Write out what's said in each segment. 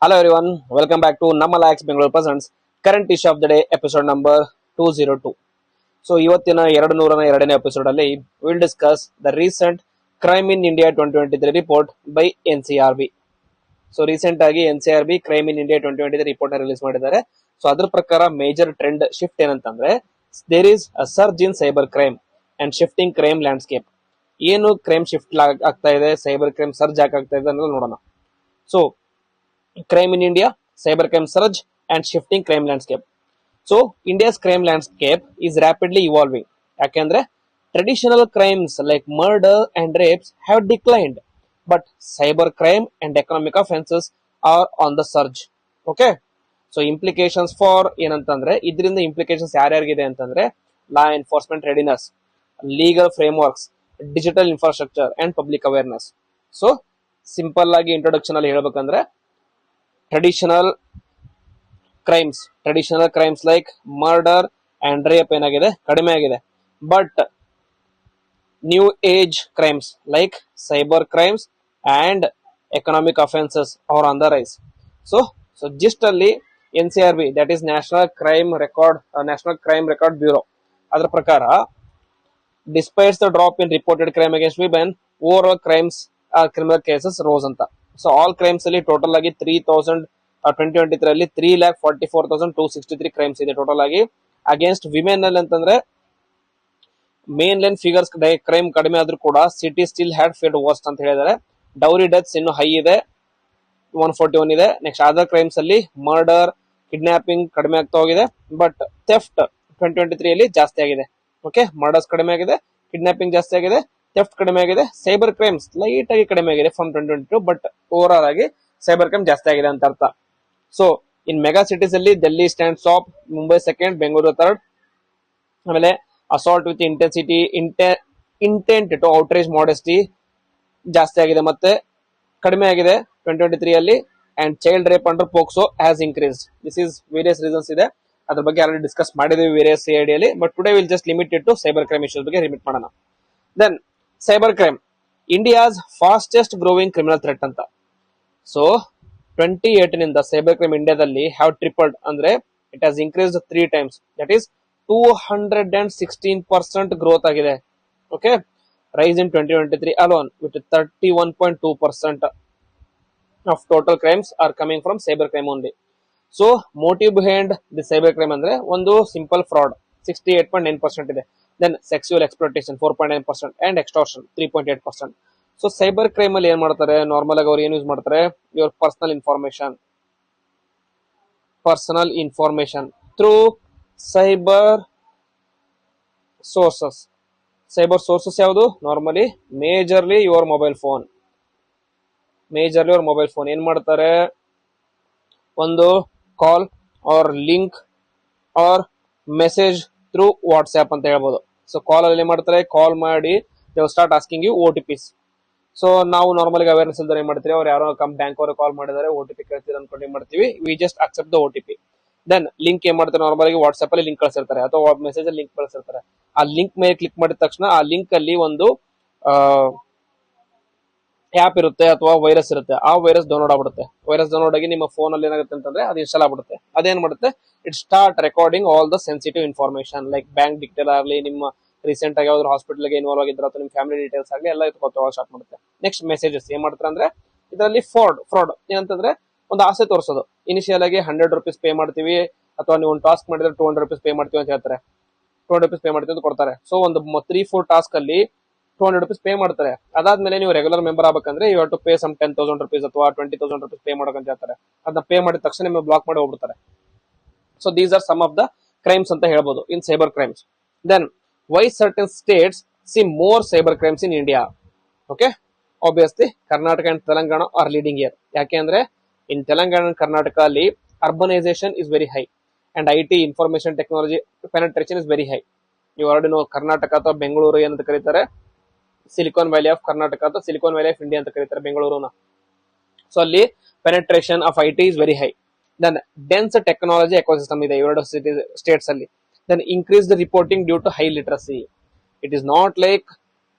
Hello everyone, welcome back to Namma Lax Bengaluru Presents Current Issue of the Day episode number 202. So ಇವತ್ತಿನ 202ನೇ episode ಅಲ್ಲಿ will discuss the recent crime in India 2023 report by NCRB. So recent ಆಗಿ NCRB crime in India 2023 report release ಮಾಡಿದ್ದಾರೆ. So ಅದ್ರ ಪ್ರಕಾರ major trend shift ಏನಂತಂದ್ರೆ there is a surge in cyber crime and shifting crime landscape. ಏನು crime shift ಆಗ್ತಾ ಇದೆ, cyber crime surge ಆಗ್ತಾ ಇದೆ ಅನ್ನೋದು ನೋಡೋಣ. So crime in India, cybercrime surge, and shifting crime landscape. So, India's crime landscape is rapidly evolving. ಯಾಕೆಂದ್ರೆ traditional crimes like murder and rapes have declined, but cyber crime and economic offenses are on the surge. Okay? So, implications for ಏನಂತಂದ್ರೆ ಇದರಿಂದ implications ಯಾರ್ಯಾರಿಗಿದೆ ಅಂತಂದ್ರೆ law enforcement readiness, legal frameworks, digital infrastructure, and public awareness. So, simple ಆಗಿ introduction ಅಲ್ಲಿ ಹೇಳ್ಬೇಕಂದ್ರೆ traditional crimes like murder and rape ಏನಾಗಿದೆ, ಕಡಿಮೆ ಆಗಿದೆ. But new age crimes like cyber crimes and economic offences are on the rise. So gist ಅಲ್ಲಿ NCRB, that is national crime record bureau, ಅದರ ಪ್ರಕಾರ despite the drop in reported crime against women, over all criminal cases rose ಅಂತ. So all crimes ಅಲ್ಲಿ total ಆಗಿ 2023 ಅಲ್ಲಿ 3,44,263 crimes ಇದೆ total ಆಗಿ. Against women ಅಲ್ಲಿ ಅಂತಂದ್ರೆ ಮೇನ್ ಲೈನ್ ಫಿಗರ್ಸ್ ಕ್ರೈಮ್ ಕಡಿಮೆ ಆದ್ರೂ ಕೂಡ city still had failed worst ಅಂತ ಹೇಳಿದ್ದಾರೆ. ಡೌರಿ ಡೆತ್ಸ್ ಇನ್ನು ಹೈ ಇದೆ, 141 ಇದೆ. ನೆಕ್ಸ್ಟ್ ಅದರ್ ಕ್ರೈಮ್ಸ್ ಅಲ್ಲಿ ಮರ್ಡರ್, ಕಿಡ್ನಾಪಿಂಗ್ ಕಡಿಮೆ ಆಗ್ತಾ ಹೋಗಿದೆ. ಬಟ್ ಥೆಫ್ಟ್ 2023 ಅಲ್ಲಿ ಜಾಸ್ತಿ ಆಗಿದೆ. ಓಕೆ, ಮರ್ಡರ್ಸ್ ಕಡಿಮೆ ಆಗಿದೆ, ಕಿಡ್ನಾಪಿಂಗ್ ಜಾಸ್ತಿ ಆಗಿದೆ, ಥೆಫ್ಟ್ ಕಡಿಮೆ ಆಗಿದೆ, ಸೈಬರ್ ಕ್ರೈಮ್ಸ್ ಲೈಟ್ ಆಗಿ ಕಡಿಮೆ ಆಗಿದೆ ಫ್ರಮ್ 2022. ಬಟ್ ಓವರ್ ಆಲ್ ಆಗಿ ಸೈಬರ್ ಕ್ರೈಮ್ ಜಾಸ್ತಿ ಆಗಿದೆ ಅಂತ ಅರ್ಥ. ಸೊ ಇನ್ ಮೆಗಾ ಸಿಟೀಸ್ ಅಲ್ಲಿ Delhi stands top, Mumbai second, Bengaluru third. ಆಮೇಲೆ assault with intent to outrage modesty ಜಾಸ್ತಿ ಆಗಿದೆ ಮತ್ತೆ ಕಡಿಮೆ ಆಗಿದೆ 2023 ಅಲ್ಲಿ. And child rape under POCSO has increase. This is various reasons ಇದೆ, ಅದ್ರ ಬಗ್ಗೆ ಆಲ್ರೆಡಿ ಡಿಸ್ಕಸ್ ಮಾಡಿದೀವಿ ವೇರಿಯಸ್ ಸಿಐಡಿಯಲ್ಲಿ. But today will just limited to cyber crime issues ಬಗ್ಗೆ ಲಿಮಿಟ್ ಮಾಡೋಣ. Then cyber crime, India's fastest growing criminal threat ಅಂತ. So 2018 ನಿಂದ cyber crime ಇಂಡಿಯಾದಲ್ಲಿ ಹ್ಯಾವ್ ಟ್ರಿಪಲ್ಡ್, ಅಂದ್ರೆ it has increased 3 times. That is 216% growth ಆಗಿದೆ. Okay, rise in 2023 alone with 31.2% of total crimes are coming from cyber crime only. So motive behind the cyber crime ಅಂದ್ರೆ ಒಂದು simple fraud 68.9% ಇದೆ. Then sexual exploitation 4.9% and extortion 3.8%. So cyber crime ಅಲ್ಲಿ ಏನ್ ಮಾಡ್ತಾರೆ, normal ಆಗಿ ಅವ್ರು ಏನ್ use ಮಾಡ್ತಾರೆ, your personal information through cyber sources ಯಾವುದು, normally majorly your mobile phone ಏನ್ ಮಾಡ್ತಾರೆ, ಒಂದು call or link or message through WhatsApp ಅಂತ ಹೇಳ್ಬೋದು. ಸೊ ಕಾಲ್ ಅಲ್ಲಿ ಏನ್ ಮಾಡ್ತಾರೆ, ಕಾಲ್ ಮಾಡಿ they will start asking you OTPs. So ನಾವು ನಾರ್ಮಲ್ ಅವೇರ್ನೆಸ್ ಇಲ್ದರೆ ಏನ್ ಮಾಡ್ತೀವಿ, ಅವ್ರು ಯಾರೋ ಬ್ಯಾಂಕ್ ಅವರು ಕಾಲ್ ಮಾಡಿದರೆ OTP ಕೇಳ್ತೀವಿ ಅನ್ಕೊಂಡು ಏನ್ ಮಾಡ್ತೀವಿ, we just accept the OTP. Then link ಏನ್ ಮಾಡ್ತಾರೆ, ನಾರ್ಮಲ್ ಆಗಿ ವಾಟ್ಸ್ಆಪ್ ಅಲ್ಲಿ ಲಿಂಕ್ ಕಳಿಸಿರ್ತಾರೆ ಅಥವಾ ಮೆಸೇಜ್ ಅಲ್ಲಿ ಲಿಂಕ್ ಕಳಿಸಿರ್ತಾರೆ. ಆ ಲಿಂಕ್ ಮೇಲೆ ಕ್ಲಿಕ್ ಮಾಡಿದ ತಕ್ಷಣ ಆ ಲಿಂಕ್ ಅಲ್ಲಿ ಒಂದು ಆಪ್ ಇರುತ್ತೆ ಅಥವಾ ವೈರಸ್ ಇರುತ್ತೆ. ಆ ವೈರಸ್ ಡೌನ್ಲೋಡ್ ಆಗಿ ನಿಮ್ಮ ಫೋನ್ ಅಲ್ಲಿ ಏನಾಗುತ್ತೆ ಅಂತಂದ್ರೆ ಅದು ಇನ್ಸ್ಟಾಲ್ ಆಗ್ಬಿಡುತ್ತೆ. ಅದೇನ್ ಮಾಡುತ್ತೆ, it start recording all the sensitive information like bank detail ಆಗಲಿ, ನಿಮ್ಮ ರೀಸೆಂಟ್ ಆಗಿ ಯಾವ್ದಾದ್ರು ಹಾಸ್ಪಿಟಲ್ ಗೆ ಇನ್ವಾಲ್ವ್ ಆಗಿದ್ರೆ ಅಥವಾ ನಿಮ್ಮ ಫ್ಯಾಮಿಲಿ ಡೀಟೇಲ್ಸ್ ಆಗಲಿ ಎಲ್ಲ ಎತ್ಕೊಳ್ತಾ ಸ್ಟಾರ್ಟ್ ಮಾಡುತ್ತೆ. ನೆಕ್ಸ್ಟ್ ಮೆಸೇಜಸ್ ಏನ್ ಮಾಡ್ತಾರೆ ಅಂದ್ರೆ ಇದರಲ್ಲಿ ಫ್ರಾಡ್ ಏನಂತಂದ್ರೆ ಒಂದು ಆಸೆ ತೋರಿಸೋದು. ಇನಿಷಿಯಲ್ ಆಗಿ 100 rupees ಪೇ ಮಾಡ್ತೀವಿ ಅಥವಾ ನೀವು ಒಂದು ಟಾಸ್ಕ್ ಮಾಡಿದ್ರೆ 200 rupees ಪೇ ಮಾಡ್ತೀವಿ ಅಂತ ಹೇಳ್ತಾರೆ. 200 rupees ಪೇ ಮಾಡ್ತೀವಿ ಅಂತ ಕೊಡ್ತಾರೆ. ಸೊ ಒಂದು 3-4 ಟಾಸ್ಕ್ ಅಲ್ಲಿ 200 rupees ಪೇ ಮಾಡ್ತಾರೆ. ಅದಾದ್ಮೇಲೆ ನೀವು ರೆಗ್ಯುಲರ್ ಮೆಂಬರ್ ಆಗ್ಬೇಕಂದ್ರೆ you have to pay some 10,000 rupees ಅಥವಾ 20,000 rupees ಪೇ ಮಾಡೋಕಂತ ಹೇಳ್ತಾರೆ. ಅದನ್ನ ಪೇ ಮಾಡಿದ ತಕ್ಷಣ ನಿಮಗೆ ಬ್ಲಾಕ್ ಮಾಡಿ ಹೋಗ್ಬಿಡ್ತಾರೆ. So these are some of the crimes ಅಂತ ಹೇಳ್ಬೋದು in cyber crimes. Then why certain states see more cyber crimes in India. Okay, obviously Karnataka and Telangana are leading year. ಯಾಕೆ ಅಂದ್ರೆ ಇನ್ ತೆಲಂಗಾಣ ಅಂಡ್ ಕರ್ನಾಟಕ ಅಲ್ಲಿ urbanisation is very high and IT information technology penetration is very high. ನೀವು already know Karnataka ಅಥವಾ ಬೆಂಗಳೂರು ಏನಂತ ಕರೀತಾರೆ, silicon valley of Karnataka ಅಥವಾ silicon valley of India ಅಂತ ಕರೀತಾರೆ ಬೆಂಗಳೂರನ್ನ. ಸೊ ಅಲ್ಲಿ penetration of IT is very high. Then dense technology ecosystem ಇದೆ ಎರಡು ಸ್ಟೇಟ್ಸ್ ಅಲ್ಲಿ. Then increase the reporting due to high literacy. It is not like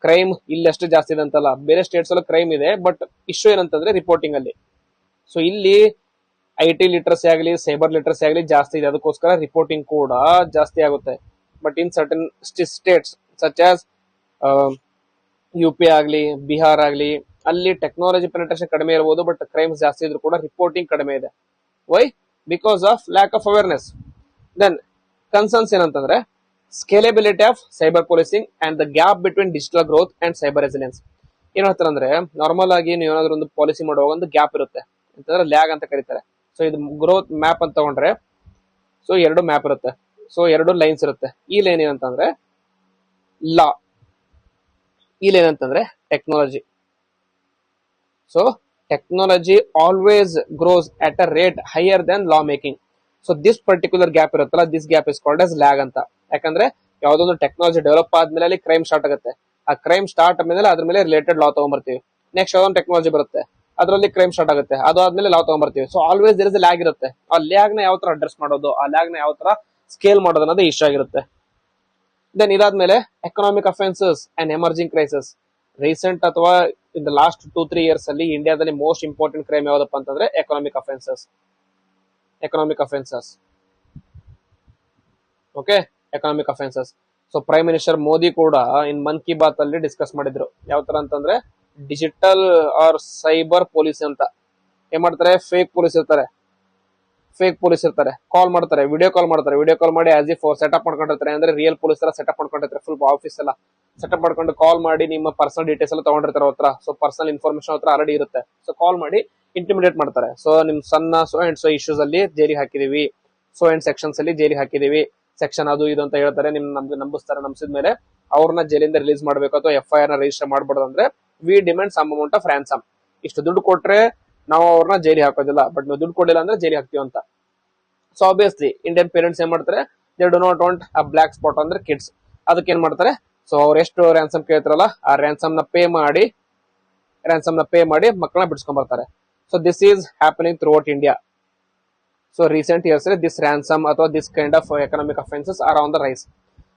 crime ಇಲ್ಲಷ್ಟು ಜಾಸ್ತಿ ಇದೆ ಅಂತಲ್ಲ, ಬೇರೆ ಸ್ಟೇಟ್ಸ್ ಅಲ್ಲೂ ಕ್ರೈಮ್ ಇದೆ, ಬಟ್ ಇಶ್ಯೂ ಏನಂತಂದ್ರೆ ರಿಪೋರ್ಟಿಂಗ್ ಅಲ್ಲಿ. ಸೊ ಇಲ್ಲಿ IT ಲಿಟ್ರಸಿ ಆಗಲಿ ಸೈಬರ್ ಲಿಟ್ರಸಿ ಆಗಲಿ ಜಾಸ್ತಿ ಇದೆ, ಅದಕ್ಕೋಸ್ಕರ ರಿಪೋರ್ಟಿಂಗ್ ಕೂಡ ಜಾಸ್ತಿ ಆಗುತ್ತೆ. But in certain states such as UP ಆಗಲಿ ಬಿಹಾರ್ ಆಗಲಿ ಅಲ್ಲಿ ಟೆಕ್ನಾಲಜಿ ಪೆನೆಟ್ರೇಷನ್ ಕಡಿಮೆ ಇರಬಹುದು, ಬಟ್ ಕ್ರೈಮ್ಸ್ ಜಾಸ್ತಿ ಇದ್ರು ಕೂಡ ರಿಪೋರ್ಟಿಂಗ್ ಕಡಿಮೆ ಇದೆ. Why? Because of lack of awareness. Then concerns ಏನಂತಂದ್ರೆ scalability of cyber policing and the gap between digital growth and cyber resilience. ಏನ್ ಹೇಳ್ತಾರೆ ಅಂದ್ರೆ ನಾರ್ಮಲ್ ಆಗಿ ನೀವು ಏನಾದ್ರು ಒಂದು ಪಾಲಿಸಿ ಮಾಡುವಾಗ ಒಂದು ಗ್ಯಾಪ್ ಇರುತ್ತೆ, ಅಂತಂದ್ರೆ ಲ್ಯಾಗ್ ಅಂತ ಕರೀತಾರೆ. ಸೊ ಇದು ಗ್ರೋತ್ ಮ್ಯಾಪ್ ಅಂತ ತಗೊಂಡ್ರೆ, ಸೊ ಎರಡು ಮ್ಯಾಪ್ ಇರುತ್ತೆ, ಸೊ ಎರಡು ಲೈನ್ಸ್ ಇರುತ್ತೆ. ಈ ಲೈನ್ ಏನಂತಂದ್ರೆ ಲಾ, ಈ ಲೈನ್ ಅಂತಂದ್ರೆ technology. So technology always grows at a rate higher than law making. So this particular gap ಇರುತ್ತಲ್ಲ, this gap is called as lag ಅಂತ. ಯಾಕಂದ್ರೆ ಯಾವ್ದೊಂದು ಟೆಕ್ನಾಲಜಿ ಡೆವಲಪ್ ಆದ್ಮೇಲೆ ಅಲ್ಲಿ ಕ್ರೈಮ್ ಸ್ಟಾರ್ಟ್ ಆಗುತ್ತೆ. ಆ ಕ್ರೈಮ್ ಸ್ಟಾರ್ಟ್ ಆದ್ಮೇಲೆ ಅದ್ರ ಮೇಲೆ ರಿಲೇಟೆಡ್ ಲಾ ತಗೊಂಡ್ಬರ್ತೀವಿ. ನೆಕ್ಸ್ಟ್ ಯಾವ್ದೊಂದು ಟೆಕ್ನಾಲಜಿ ಬರುತ್ತೆ, ಅದರಲ್ಲಿ ಕ್ರೈಮ್ ಸ್ಟಾರ್ಟ್ ಆಗುತ್ತೆ, ಅದು ಆದ್ಮೇಲೆ ಲಾ ತಗೊಂಡ್ಬರ್ತೀವಿ. So always there is lag ಇರುತ್ತೆ. ಆ ಲ್ಯಾಗ್ ನ ಯಾವ ತರ ಅಡ್ರೆಸ್ ಮಾಡೋದು, ಆ ಲ್ಯಾಗ್ ನ ಯಾವ ತರ ಸ್ಕೇಲ್ ಮಾಡೋದು ಅನ್ನೋದು ಇಶ್ಯೂ ಆಗಿರುತ್ತೆ. ದೆನ್ ಇದಾದ್ಮೇಲೆ economic offences and emerging crisis. Recent ಅಥವಾ ಇನ್ ದ ಲಾಸ್ಟ್ 2-3 ಇಯರ್ಸ್ ಅಲ್ಲಿ ಇಂಡಿಯಾದಲ್ಲಿ ಮೋಸ್ಟ್ ಇಂಪಾರ್ಟೆಂಟ್ ಕ್ರೈಮ್ ಯಾವ್ದಪ್ಪ ಅಂತಂದ್ರೆ economic offences. Okay, economic offences. So prime minister Modi ಕೂಡ ಇನ್ ಮನ್ ಕಿ ಬಾತ್ ಅಲ್ಲಿ ಡಿಸ್ಕಸ್ ಮಾಡಿದ್ರು. ಯಾವ ತರ ಅಂತಂದ್ರೆ ಡಿಜಿಟಲ್ ಆರ್ ಸೈಬರ್ ಪೊಲೀಸ್ ಅಂತ. ಏನ್ ಮಾಡ್ತಾರೆ, ಫೇಕ್ ಪೊಲೀಸ್ ಇರ್ತಾರೆ, ಕಾಲ್ ಮಾಡ್ತಾರೆ, ವಿಡಿಯೋ ಕಾಲ್ ಮಾಡಿ ಆಸ್ ಇಫ್ ಸೆಟಪ್ ಮಾಡ್ಕೊಂಡಿರ್ತಾರೆ. ಅಂದ್ರೆ ರಿಯಲ್ ಪೊಲೀಸ್ ತರ ಸೆಟಪ್ ಮಾಡ್ಕೊಂಡಿರ್ತಾರೆ, ಫುಲ್ ಆಫೀಸ್ ಎಲ್ಲ ಸೆಟಪ್ ಮಾಡ್ಕೊಂಡು ಕಾಲ್ ಮಾಡಿ ನಿಮ್ಮ ಪರ್ಸನಲ್ ಡೀಟೇಲ್ಸ್ ಎಲ್ಲ ತಗೊಂಡಿರ್ತಾರೆ ಅವ್ರ ಹತ್ರ. ಸೊ ಪರ್ಸನಲ್ ಇನ್ಫಾರ್ಮೇಶನ್ ಹತ್ರ ಆಲ್ರೆಡಿ ಇರುತ್ತೆ. ಸೊ ಕಾಲ್ ಮಾಡಿ ಇಂಟಿಮಿಡೇಟ್ ಮಾಡ್ತಾರೆ. ಸೊ ನಿಮ್ ಸಣ್ಣ ಸೊ ಅಂಡ್ ಸೊ ಇಶ್ಯೂಸ್ ಅಲ್ಲಿ ಜೈಲಿಗೆ ಹಾಕಿದೀವಿ, ಸೊ ಅಂಡ್ ಸೆಕ್ಷನ್ಸ್ ಅಲ್ಲಿ ಜೈಲಿಗೆ ಹಾಕಿದೀವಿ, ಸೆಕ್ಷನ್ ಅದು ಇದು ಅಂತ ಹೇಳ್ತಾರೆ. ನಮ್ಗೆ ನಂಬಿಸ್ತಾರೆ. ನಂಬಿಸಿದ್ಮೇಲೆ ಅವ್ರನ್ನ ಜೈಲಿಂದ ರಿಲೀಸ್ ಮಾಡ್ಬೇಕು ಅಥವಾ FIR ನ ರಿಜಿಸ್ಟರ್ ಮಾಡ್ಬಾರ್ದು. ಅಂದ್ರೆ we demand some amount of ransom. ಇಷ್ಟು ದುಡ್ಡು ಕೊಟ್ರೆ ನಾವು ಅವ್ರನ್ನ ಜೈಲಿಗೆ ಹಾಕೋದಿಲ್ಲ, ಬಟ್ ನೀವು ದುಡ್ಡು ಕೊಡಿಲ್ಲ ಅಂದ್ರೆ ಜೈಲಿಗೆ ಹಾಕ್ತೀವಿ ಅಂತ. ಸೊ ಆಬ್ವಿಯಸ್ಲಿ ಇಂಡಿಯನ್ ಪೇರೆಂಟ್ಸ್ ಏನ್ ಮಾಡ್ತಾರೆ, they do not want a black spot ಅಂದ್ರೆ ಕಿಡ್ಸ್. ಅದಕ್ಕೆ ಏನ್ ಮಾಡ್ತಾರೆ, ಸೊ ಅವ್ರು ಎಷ್ಟು ರ್ಯಾನ್ಸಮ್ ಕೇಳ್ತಾರಲ್ಲ ಆ ರ್ಯಾನ್ಸಮ್ ನ ಪೇ ಮಾಡಿ ಮಕ್ಕಳನ್ನ ಬಿಡಿಸ್ಕೊಂಡ್ ಬರ್ತಾರೆ. So this is happening throughout India. So recent years this ransom ಅಥವಾ this kind of economic offences are on the rise.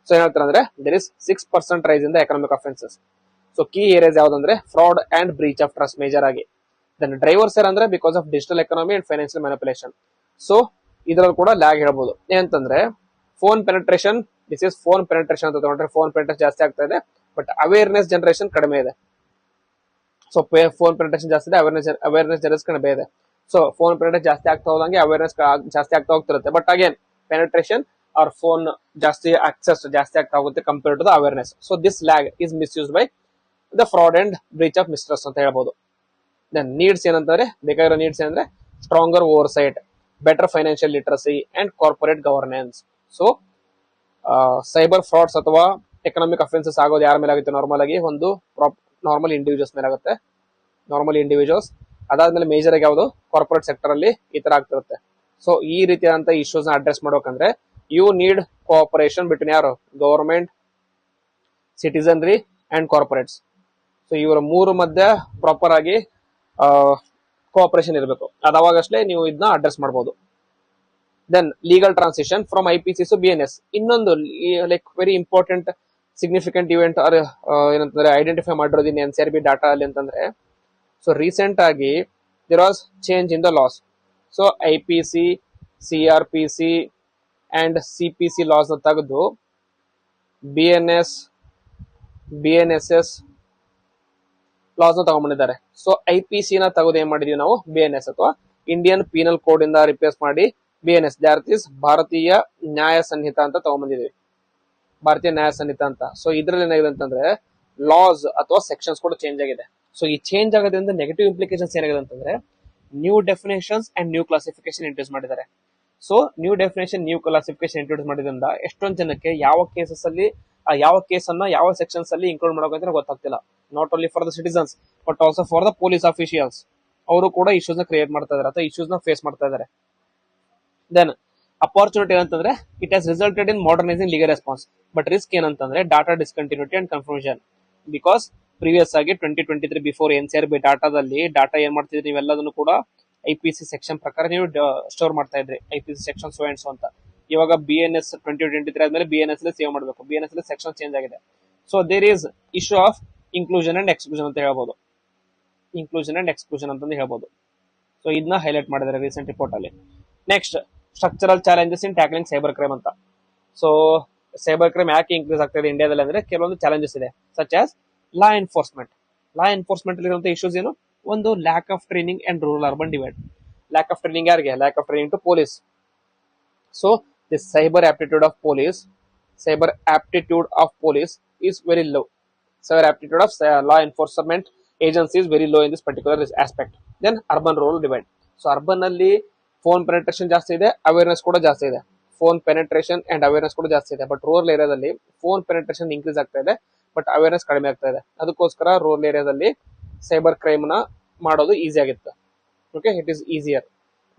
So ಏನ್ ಹೇಳ್ತಾರೆ ಅಂದ್ರೆ there is 6% rise in the economic offences. So key areas ಯಾವ್ದಂದ್ರೆ fraud and breach of trust major ಆಗಿ. Then drivers ಅಂದ್ರೆ because of digital economy and financial manipulation. So ಇದ್ರಲ್ಲಿ ಕೂಡ lag ಹೇಳ್ಬೋದು. ಏನಂತಂದ್ರೆ phone penetration, this is phone penetration ಅಂತ ತಗೊಂಡ್ರೆ phone penetration ಜಾಸ್ತಿ ಆಗ್ತಾ ಇದೆ, ಬಟ್ ಅವೇರ್ನೆಸ್ ಜನರೇಷನ್ ಕಡಿಮೆ ಇದೆ. ಸೊ ಫೋನ್ ಪೆನೆಟ್ರೇಷನ್ ಜಾಸ್ತಿ ಇದೆ, ಅವೇರ್ನೆಸ್ ಜನರೇಷನ್ ಕಡಿಮೆ ಇದೆ. ಸೊ ಫೋನ್ ಪೆನೆಟ್ರೇಷನ್ ಜಾಸ್ತಿ ಆಗ್ತಾ ಹೋದಂಗೆ ಅವೇರ್ನೆಸ್ ಜಾಸ್ತಿ ಆಗ್ತಾ ಹೋಗ್ತಿರುತ್ತೆ. But again penetration or phone ಜಾಸ್ತಿ ಆಕ್ಸೆಸ್ ಜಾಸ್ತಿ ಆಗ್ತಾ ಹೋಗುತ್ತೆ compare to the awareness. So this lag is misuse by the fraud and breach of mistrust ಅಂತ ಹೇಳ್ಬೋದು. ದೆನ್ ನೀಡ್ಸ್ ಏನಂತಾರೆ, ಬೇಕಾಗಿರೋ ನೀಡ್ಸ್ ಏನಂದ್ರೆ stronger oversight, better financial literacy and corporate governance. So cyber frauds ಅಥವಾ economic offences ಆಗೋದು ಯಾರ ಮೇಲೆ ಆಗುತ್ತೆ, ನಾರ್ಮಲ್ ಆಗಿ ಒಂದು ನಾರ್ಮಲ್ ಇಂಡಿವಿಜುವಲ್ಸ್ ಮೇಲೆ ಆಗುತ್ತೆ. ಅದಾದ್ಮೇಲೆ ಮೇಜರ್ ಆಗಿ ಯಾವುದು ಕಾರ್ಪೊರೇಟ್ ಸೆಕ್ಟರ್ ಅಲ್ಲಿ ಈ ತರ ಆಗ್ತಿರುತ್ತೆ. ಸೊ ಈ ರೀತಿಯಾದಂತ ಇಶ್ಯೂಸ್ ನ ಅಡ್ರೆಸ್ ಮಾಡ್ಬೇಕಂದ್ರೆ ಯು ನೀಡ್ ಕೋಆಪರೇಷನ್ ಬಿಟ್ವೀನ್ ಯಾರು, ಗವರ್ಮೆಂಟ್, ಸಿಟಿಸನ್ರಿ ಅಂಡ್ ಕಾರ್ಪೊರೇಟ್ಸ್. ಸೊ ಇವರ ಮೂರು ಮಧ್ಯೆ ಪ್ರಾಪರ್ ಆಗಿ ಕೋಆಪರೇಷನ್ ಇರಬೇಕು. ಅದಾವಾಗಷ್ಟೇ ನೀವು ಇದನ್ನ ಅಡ್ರೆಸ್ ಮಾಡಬಹುದು. Then legal transition from IPC to BNS. ಇನ್ನೊಂದು like very important significant event ಏನಂತಂದ್ರೆ ಐಡೆಂಟಿಫೈ ಮಾಡಿರೋದು ಇನ್ NCRB ಡಾಟಾ ಅಲ್ಲಿ ಅಂತಂದ್ರೆ, ಸೊ ರೀಸೆಂಟ್ ಆಗಿ there was change in the laws. So IPC, CRPC and CPC laws ನ ತೆಗೆದು BNSS loss ನ ತಗೊಂಡ್ಬಂದಿದ್ದಾರೆ. So IPC ನ ತೆಗೆದು ಏನ್ ಮಾಡಿದೀವಿ ನಾವು, BNS ಅಥವಾ ಇಂಡಿಯನ್ ಪೀನಲ್ ಕೋಡ್ ಇಂದ ರಿಪ್ಲೇಸ್ ಮಾಡಿ BNS, ದಟ್ ಈಸ್ ಭಾರತೀಯ ನ್ಯಾಯ ಸಂಹಿತ ಅಂತ ತಗೊಂಡ್ಬಂದಿದೀವಿ, ಭಾರತೀಯ ನ್ಯಾಯ ಸಂಹಿತ ಅಂತ. ಸೊ ಇದ್ರಲ್ಲಿ ಏನಾಗಿದೆ ಅಂತಂದ್ರೆ ಲಾಸ್ ಅಥವಾ ಸೆಕ್ಷನ್ಸ್ ಕೂಡ ಚೇಂಜ್ ಆಗಿದೆ. ಸೊ ಈ ಚೇಂಜ್ ಆಗೋದ್ರಿಂದ ನೆಗೆಟಿವ್ ಇಂಪ್ಲಿಕೇಶನ್ಸ್ ಏನಾಗಿದೆ ಅಂತಂದ್ರೆ new definitions and new classification introduce ಮಾಡಿದ್ದಾರೆ. So new definition, new classification introduce ಮಾಡಿದ್ರಿಂದ ಎಷ್ಟೊಂದು ಜನಕ್ಕೆ ಯಾವ ಕೇಸಸ್ ಅಲ್ಲಿ ಯಾವ ಕೇಸ್ ಅನ್ನ ಯಾವ ಸೆಕ್ಷನ್ಸ್ ಅಲ್ಲಿ ಇನ್ಕ್ಲೂಡ್ ಮಾಡೋಕೆ ಗೊತ್ತಾಗ್ತಿಲ್ಲ. Not only for the citizens but also for the police officials. ಅವರು ಕೂಡ ಇಶ್ಯೂಸ್ ನ ಕ್ರಿಯೇಟ್ ಮಾಡ್ತಾ ಇದಾರೆ ಅಥವಾ ಇಶ್ಯೂಸ್ ನ ಫೇಸ್ ಮಾಡ್ತಾ ಇದಾರೆ. ದೆನ್ ಅಪಾರ್ಚುನಿಟಿ ಏನಂತಂದ್ರೆ it has resulted in modernising legal response. But risk ಏನಂತಂದ್ರೆ data discontinuity and confusion. Because previous ಆಗಿ 2023 ಬಿಫೋರ್ NCRB ಡಾಟಾದಲ್ಲಿ ಡಾಟಾ ಏನ್ ಮಾಡ್ತಿದ್ರಿ, ನೀವೆಲ್ಲದನ್ನು ಕೂಡ IPC ಸೆಕ್ಷನ್ ಪ್ರಕಾರ ನೀವು ಸ್ಟೋರ್ ಮಾಡ್ತಾ ಇದ್ರಿ, IPC section so and so ಅಂತ. ಇವಾಗ BNS 2023 ಆದ್ಮೇಲೆ BNS ಸೇವ್ ಮಾಡಬೇಕು. BNS ಸೆಕ್ಷನ್ ಚೇಂಜ್ ಆಗಿದೆ. So there is issue of inclusion and exclusion ಅಂತ ಹೇಳ್ಬೋದು. ಸೊ ಇದನ್ನ ಹೈಲೈಟ್ ಮಾಡಿದ್ದಾರೆ ರೀಸೆಂಟ್ ರಿಪೋರ್ಟ್ ಅಲ್ಲಿ. Next, structural challenges in tackling cyber crime ಅಂತ. ಸೊ ಸೈಬರ್ ಕ್ರೈಮ್ ಯಾಕೆ ಇನ್ಕ್ರೀಸ್ ಆಗ್ತಾ ಇದೆ ಇಂಡಿಯಾದಲ್ಲಿ ಅಂದ್ರೆ ಕೆಲವೊಂದು ಚಾಲೆಂಜಸ್ ಇದೆ, such as law enforcement. Law enforcement ಇರುವಂತ ಇಶ್ಯೂಸ್ ಏನು? ಒಂದು lack of training and rural urban divide. Lack of training ಯಾರಿಗೆ? Lack of training to police. So the cyber aptitude of police is very low. Cyber aptitude of law enforcement agency is very low in this particular aspect. Then urban rural divide. So urban ಅಲ್ಲಿ phone penetration ಜಾಸ್ತಿ ಇದೆ, awareness ಕೂಡ ಜಾಸ್ತಿ ಇದೆ. Phone penetration and awareness ಕೂಡ ಜಾಸ್ತಿ ಇದೆ. But rural ಏರಿಯಾದಲ್ಲಿ ಫೋನ್ ಪೆನೆಟ್ರೇಷನ್ ಇನ್ಕ್ರೀಸ್ ಆಗ್ತಾ ಇದೆ, ಬಟ್ ಅವೇರ್ನೆಸ್ ಕಡಿಮೆ ಆಗ್ತಾ ಇದೆ. ಅದಕ್ಕೋಸ್ಕರ ರೂರಲ್ ಏರಿಯಾದಲ್ಲಿ ಸೈಬರ್ ಕ್ರೈಮ್ ನ ಮಾಡೋದು ಈಸಿ ಆಗಿತ್ತು. Okay, it is easier.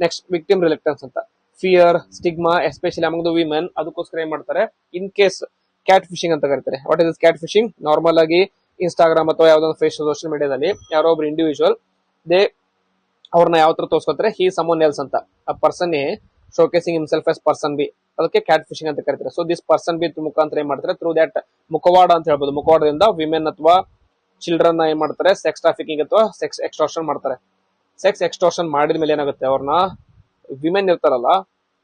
Next, victim reluctance ಅಂತ. Fear, stigma especially among the women. ಅದಕ್ಕೋಸ್ಕರ ಏನ್ ಮಾಡ್ತಾರೆ, ಇನ್ ಕೇಸ್ ಕ್ಯಾಟ್ ಫಿಶಿಂಗ್ ಅಂತ ಕರೀತಾರೆ. What is catfishing? Normal ಆಗಿ ಇನ್ಸ್ಟಾಗ್ರಾಮ್ ಅಥವಾ ಯಾವ್ದೊಂದು ಸೋಷಿಯಲ್ ಮೀಡಿಯಾದಲ್ಲಿ ಯಾರೋ ಒಬ್ರು ಇಂಡಿವಿಜುವಲ್ ಅವ್ರನ್ನ ಯಾವ ತರ ತೋರಿಸ್ಕೊತಾರೆ, ಹಿ ಸಮನ್ ಎಲ್ಸ್ ಅಂತ. ಆ person A showcasing himself as person B, ಅದಕ್ಕೆ ಕ್ಯಾಟ್ ಫಿಶಿಂಗ್ ಅಂತ ಕರೀತಾರೆ. ಸೊ ದಿಸ್ ಪರ್ಸನ್ ಬಿ ಮುಖಾಂತರ ಏನ್ ಮಾಡ್ತಾರೆ, ಥ್ರೂ ದಟ್ ಮುಖವಾಡ ಅಂತ ಹೇಳ್ಬೋದು, ಮುಖವಾಡದಿಂದ ವಿಮೆನ್ ಅಥವಾ ಚಿಲ್ಡ್ರನ್ ಏನ್ ಮಾಡ್ತಾರೆ, ಸೆಕ್ಸ್ ಟ್ರಾಫಿಕಿಂಗ್ ಅಥವಾ ಸೆಕ್ಸ್ ಎಕ್ಸ್ಟೋರ್ಷನ್ ಮಾಡ್ತಾರೆ. ಸೆಕ್ಸ್ ಎಕ್ಸ್ಟೋರ್ಷನ್ ಮಾಡಿದ ಮೇಲೆ ಏನಾಗುತ್ತೆ, ಅವ್ರನ್ನ ವಿಮೆನ್ ಇರ್ತಾರಲ್ಲ,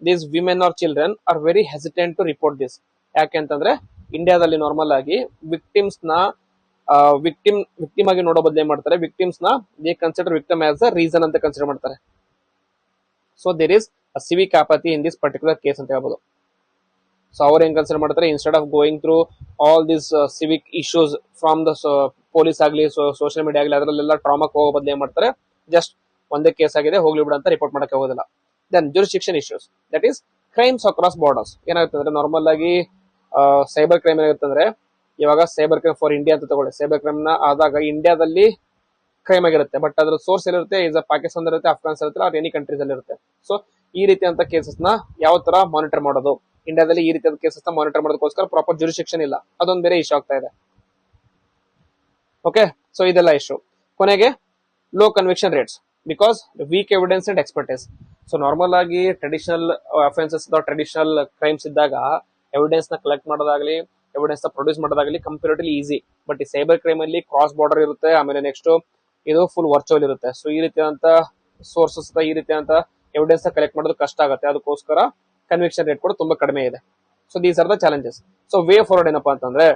these women are children are very hesitant to report this. ಯಾಕೆಂತಂದ್ರೆ ಇಂಡಿಯಾದಲ್ಲಿ ನಾರ್ಮಲ್ ಆಗಿ ವಿಕ್ಟಿಮ್ಸ್ ನ ವಿಕ್ಟಿಮ್ ಆಗಿ ನೋಡೋ ಬದಲು ಏನ್ ಮಾಡ್ತಾರೆ, ವಿಕ್ಟಿಮ್ಸ್ ನ they consider victim as a reason ಅಂತ ಕನ್ಸಿಡರ್ ಮಾಡ್ತಾರೆ. So there is a civic apathy in this particular case ಅಂತ ಹೇಳ್ಬೋದು. ಸೊ ಅವ್ರು ಏನ್ ಕನ್ಸಿಡರ್ ಮಾಡ್ತಾರೆ, instead of going through all this civic issues from the police ಆಗ್ಲಿ social media ಆಗ್ಲಿ ಅದರಲ್ಲೆಲ್ಲ ಟ್ರಾಮಾಕ್ ಹೋಗೋ ಬದಲು ಏನ್ ಮಾಡ್ತಾರೆ, ಜಸ್ಟ್ ಒಂದೇ ಕೇಸ್ ಆಗಿದೆ ಹೋಗ್ಲಿ ಬಿಡ ಅಂತ ರಿಪೋರ್ಟ್ ಮಾಡಕ್ಕೆ ಹೋಗೋದಿಲ್ಲ. Then jurisdiction issues, that is crimes across borders. ಏನಾಗುತ್ತೆ ಅಂದ್ರೆ ನಾರ್ಮಲ್ ಆಗಿ ಸೈಬರ್ ಕ್ರೈಮ್ ಏನಾಗುತ್ತೆ ಅಂದ್ರೆ, ಇವಾಗ ಸೈಬರ್ ಕ್ರೈಮ್ ಫಾರ್ ಇಂಡಿಯಾ ಅಂತ ತಗೊಳ್ಳಿ. ಸೈಬರ್ ಕ್ರೈಮ್ ನ ಆದಾಗ ಇಂಡಿಯಾದಲ್ಲಿ ಕ್ರೈಮ್ ಆಗಿರುತ್ತೆ, ಬಟ್ ಅದ್ರ ಸೋರ್ಸ್ ಎಲ್ಲಿರುತ್ತೆ, ಇಸ್ ಪಾಕಿಸ್ತಾನ ಇರುತ್ತೆ, ಅಫ್ಘಾನಿಸ್ತಾನ ಇರುತ್ತೆ, ಆರ್ ಎನಿ ಕಂಟ್ರೀಸ್ ಅಲ್ಲಿ ಇರುತ್ತೆ. ಸೊ ಈ ರೀತಿಯಂತ ಕೇಸಸ್ ನ ಯಾವ ತರ ಮಾನಿಟರ್ ಮಾಡೋದು, ಇಂಡಿಯಾದಲ್ಲಿ ಈ ರೀತಿಯ ಕೇಸಸ್ ನ ಮಾನಿಟರ್ ಮಾಡೋದಕ್ಕೋಸ್ಕರ ಪ್ರಾಪರ್ ಜುರಿಸ್ಡಿಕ್ಷನ್ ಇಲ್ಲ, ಅದೊಂದು ಬೇರೆ ಇಶ್ಯೂ ಆಗ್ತಾ ಇದೆ. ಓಕೆ, ಸೊ ಇದೆಲ್ಲ ಇಶ್ಯೂ. ಕೊನೆಗೆ low conviction rates because weak evidence and expertise. So normal ಆಗಿ ಟ್ರೆಡಿಷನಲ್ ಅಫೆನ್ಸಸ್ ಟ್ರೆಡಿಷನಲ್ ಕ್ರೈಮ್ಸ್ ಇದ್ದಾಗ ಎವಿಡೆನ್ಸ್ ನ ಕಲೆಕ್ಟ್ ಮಾಡೋದಾಗ್ಲಿ, ಎವಿಡೆನ್ಸ್ ನ ಪ್ರೊಡ್ಯೂಸ್ ಮಾಡೋದಾಗ್ಲಿ ಕಂಪೇರಿಟಿವ್ಲಿ ಈಸಿ. ಬಟ್ ಈ ಸೈಬರ್ ಕ್ರೈಮ್ ಅಲ್ಲಿ ಕ್ರಾಸ್ ಬಾರ್ಡರ್ ಇರುತ್ತೆ, ಆಮೇಲೆ ನೆಕ್ಸ್ಟ್ ಇದು ಫುಲ್ ವರ್ಚುವಲ್ ಇರುತ್ತೆ. ಸೊ ಈ ರೀತಿಯಾದಂತ ಸೋರ್ಸಸ್ ಈ ರೀತಿಯಾದಂತ ಎವಿಡೆನ್ಸ್ ನ ಕಲೆಕ್ಟ್ ಮಾಡೋದು ಕಷ್ಟ ಆಗುತ್ತೆ. ಅದಕ್ಕೋಸ್ಕರ ಕನ್ವಿಕ್ಷನ್ ರೇಟ್ ಕೂಡ ತುಂಬಾ ಕಡಿಮೆ ಇದೆ. So these are the challenges. So way forward ಏನಪ್ಪಾ ಅಂತಂದ್ರೆ,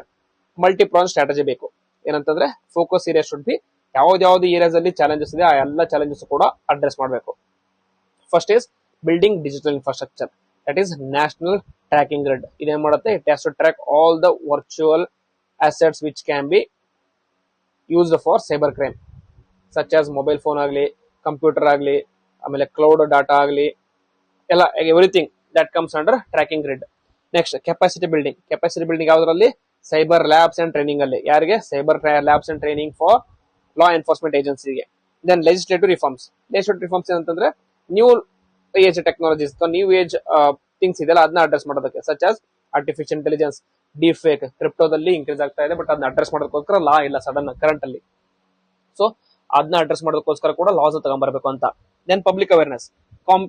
ಮಲ್ಟಿ ಪ್ರಾನ್ ಸ್ಟ್ರಾಟಜಿ ಬೇಕು. ಏನಂತಂದ್ರೆ ಫೋಕಸ್ ಏರಿಯಾ ಶುಡ್ ಬಿ, ಯಾವ್ದು ಏರಿಯಾಸ್ ಅಲ್ಲಿ ಚಾಲೆಂಜಸ್ ಇದೆ ಆ ಎಲ್ಲ ಚಾಲೆಂಜಸ್ ಕೂಡ ಅಡ್ರೆಸ್ ಮಾಡಬೇಕು. First is building digital infrastructure, that is national tracking grid. ಇದೇನ್ ಮಾಡುತ್ತೆ, it has to track all the virtual assets which can be used for cyber crime, such as mobile phone ಆಗಲಿ, computer ಆಗಲಿ, ಆಮೇಲೆ cloud data ಆಗಲಿ, ಎಲ್ಲ everything that comes under tracking grid. Next, capacity building. Capacity building ಯಾವ್ದ್ರಲ್ಲಿ? Cyber labs and training ಅಲ್ಲಿ. ಯಾರಿಗೆ? Cyber labs and training for law enforcement ಏಜೆನ್ಸಿಗೆ. Then legislative reforms. Legislative reforms ಏನಂತಂದ್ರೆ new age technologies, new age things ಇದೆಲ್ಲ ಅದನ್ನ address ಮಾಡೋದಕ್ಕೆ, such as artificial intelligence, deep fake, ಕ್ರಿಪ್ಟೋದಲ್ಲಿ increase ಆಗ್ತಾ ಇದೆ, ಬಟ್ ಅದನ್ನ ಅಡ್ರೆಸ್ ಮಾಡೋದಕ್ಕೋಸ್ಕರ ಲಾ ಇಲ್ಲ ಸಡನ್ ಕರೆಂಟ್ ಅಲ್ಲಿ. ಸೊ ಅದನ್ನ ಅಡ್ರೆಸ್ ಮಾಡೋದಕ್ಕೋಸ್ಕರ ಕೂಡ ಲಾಸ್ ತಗೊಂಡ್ಬರ್ಬೇಕು ಅಂತ. Then public awareness,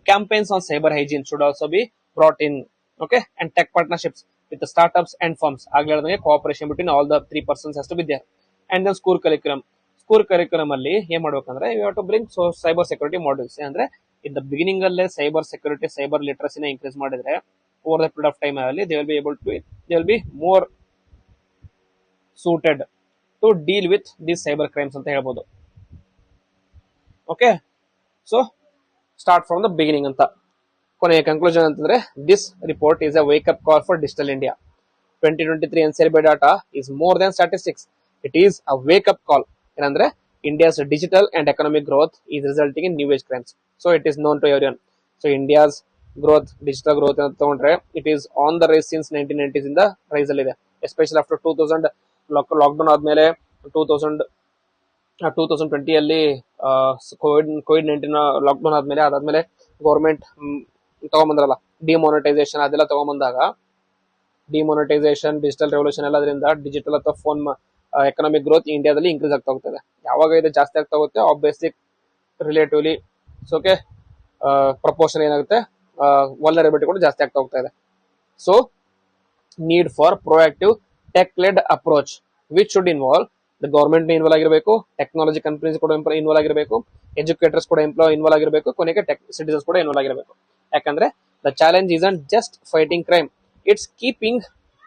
campaigns on cyber hygiene should also be brought in. Okay, and tech partnerships with startups and firms. ಆಗ್ಲೇ cooperation between all the 3 persons has to be there. And then school curriculum ಅಲ್ಲಿ ಏನ್ ಮಾಡ್ಬೇಕಂದ್ರೆ, you have to bring cyber security modules. ಅಂದ್ರೆ in the beginning ಅಲ್ಲೇ cyber security, cyber ಲಿಟ್ರಸಿನ increase ಮಾಡಿದ್ರೆ over the period of time ಅಲ್ಲಿ they will be more suited to deal with these cyber crimes ಅಂತ ಹೇಳ್ಬೋದು. Okay, so start from the beginning ಅಂತ. ಕೊನೆಯ conclusion ಅಂತಂದ್ರೆ, this report is a wake up call for digital India. 2023 NCRB data is more than statistics. It is a wake up call. ಏನಂದ್ರೆ India's digital and economic growth is resulting in new age crimes. So it is known to everyone. So India's growth, digital growth ಅಂತ ತಗೊಂಡ್ರೆ, it is on the rise since 1990s ಇಂದ rice ಅಲ್ಲಿ ಇದೆ. Especially after 2000 lockdown ಆದ್ಮೇಲೆ 2020 ಅಲ್ಲಿ COVID-19 lockdown ಆದ್ಮೇಲೆ, ಅದಾದ್ಮೇಲೆ government ತಗೊಂಬಂದ್ರಲ್ಲ ಡಿಮಾನಿಟೈಸೇಷನ್, ಅದೆಲ್ಲ ತಗೊಂಬಂದಾಗ ಡಿಮಾನಿಟೈಸೇಷನ್, ಡಿಜಿಟಲ್ ರೆವಲ್ಯೂಷನ್ ಎಲ್ಲದರಿಂದ ಡಿಜಿಟಲ್ ಅಥವಾ ಫೋನ್ ಎಕನಾಮಿಕ್ ಗ್ರೋತ್ ಇಂಡಿಯಾದಲ್ಲಿ ಇನ್ಕ್ರೀಸ್ ಆಗ್ತಾ ಹೋಗ್ತದೆ. ಯಾವಾಗ ಇದು ಜಾಸ್ತಿ ಆಗ್ತಾ ಹೋಗುತ್ತೆ, ಆಬ್ವಿಯಸ್ಲಿ ರಿಲೇಟಿವ್ಲಿ ಓಕೆ ಪ್ರಪೋರ್ಷನ್ ಏನಾಗುತ್ತೆ, ವಲ್ನರಬಿಲಿಟಿ ಕೂಡ ಜಾಸ್ತಿ ಆಗ್ತಾ ಹೋಗ್ತಾ ಇದೆ. So need for proactive tech led approach which should involve government involve ಆಗಿರಬೇಕು, ಟೆಕ್ನಾಲಜಿ ಕಂಪನೀಸ್ ಕೂಡ ಇನ್ವಾಲ್ವ್ ಆಗಿರಬೇಕು, ಎಜುಕೇಟರ್ಸ್ ಕೂಡ ಇನ್ವಾಲ್ವ್ ಆಗಿರಬೇಕು, ಕೊನೆಗೆ ಸಿಟಿಸನ್ಸ್ ಕೂಡ ಇನ್ವಾಲ್ವ್ ಆಗಿರಬೇಕು. ಯಾಕಂದ್ರೆ the challenge isn't just fighting crime, it's keeping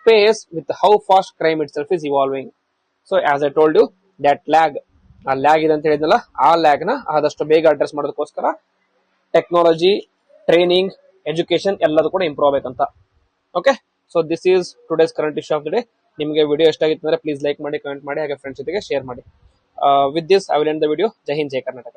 pace with how fast crime itself is evolving. So as I told you, that ಆ ಲ್ಯಾಗ್ ಇದೆ ಅಂತ ಹೇಳಿದ್ನಲ್ಲ, ಆ ಲ್ಯಾಗ್ ನ ಆದಷ್ಟು ಬೇಗ ಅಡ್ರೆಸ್ ಮಾಡೋದಕ್ಕೋಸ್ಕರ ಟೆಕ್ನಾಲಜಿ, ಟ್ರೈನಿಂಗ್, ಎಜುಕೇಶನ್ ಎಲ್ಲದೂ ಕೂಡ ಇಂಪ್ರೂವ್ ಆಗಬೇಕಂತ. Okay, so this is today's current issue of the day. ನಿಮಗೆ ವಿಡಿಯೋ ಇಷ್ಟ ಆಗಿತ್ತು ಅಂದ್ರೆ ಪ್ಲೀಸ್ ಲೈಕ್ ಮಾಡಿ, ಕಮೆಂಟ್ ಮಾಡಿ, ಹಾಗೆ ಫ್ರೆಂಡ್ಸ್ ಜೊತೆಗೆ ಶೇರ್ ಮಾಡಿ. With this I will end the video. Jai Hind, Jai Karnataka.